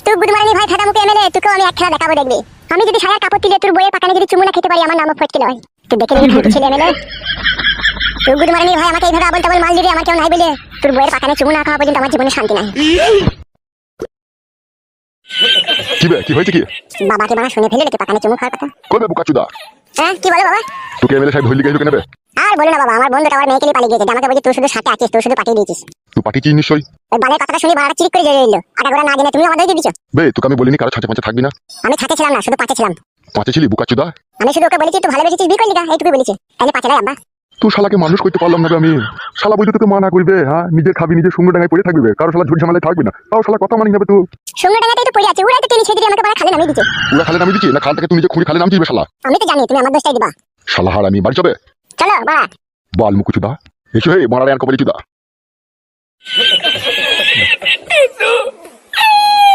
তুই গুদমারানি ভাই ফাটা মুখে এমএলএ, তোকেও আমি এক খেলা দেখাবো দেখবি। আমি যদি সারা কাপড় তুলে তোর বইয়ের পাকানে যদি চুমু না খেতে পারি, আমার নামও ফটকে লয়। তুই দেখে নিবি ফালতু ছেলে এমএলএ। তুই গুদমারানি ভাই আমাকে এইভাবে আবল তাবল মাল দিবি, আমার কেউ নাই বলে তোর বইয়ের পাকানে চুমু না খাওয়া পর্যন্ত আমার জীবনে শান্তি নাই। কি হয়েছে কি? বাবাকে বানা শুনে ফেলে রেখে পাকানে চুমু খাওয়ার কথা। কবে বুকাচুদা? হ্যাঁ কি বলে বাবা? তোকে এমএলএ সাহেব ধরলি গেছিল কেন বে? আর বলো না বাবা, আমার বন্ধুটা আবার মেয়েকে নিয়ে পালিয়ে গেছে। আমাকে বলছে তুই শুধু সাথে আছিস, তুই শুধু পাঠিয়ে দিয়েছিস। তুই পাঠিয়েছিস নিশ্চয়ই। ওই বালের কথাটা শুনে বাড়া চিরিক করে জ্বলে রইল। আগাগোড়া না জেনে তুমি আমাদের দিয়ে দিছো। বে তোকে আমি বলিনি কারো ছাঁচে পাঁচে থাকবি না। আমি ছাতে ছিলাম না, শুধু পাঁচে ছিলাম। পাঁচে ছিলি বুকাচুদা? আমি শুধু ওকে বলেছি তুই ভালোবেসেছিস বিয়ে করলি না, এইটুকুই বলেছি। তাহলে পাঁচে লাই আব্বা। তুই শালাকে মানুষ করতে পারলাম না বে আমি। শালা বলতে তোকে মানা করবে, হ্যাঁ নিজের খাবি নিজের সঙ্গে ডাঙায় পড়ে থাকবি, কারো শালা ঝুট ঝামেলায় থাকবি না। তাও শালা কথা মানি যাবে তুই। সঙ্গে ডাঙাতেই তো পড়ে আছে, ওরাই তো টেনে ছেড়ে দিয়ে আমাকে বাড়া খালে নামিয়ে দিচ্ছে। পুরা খালে নামিয়ে দিচ্ছি না খাল থেকে তুই নিজে খুঁড়ি খালে নামছিস বে শালা? আমি তো জানি তুমি আমার দোষটাই দিবা। শালা হার আমি বাড়ি যাবে। চলো বাড়া। বল মুকুচুদা এসো হে মারারে আর কবলি চুদা।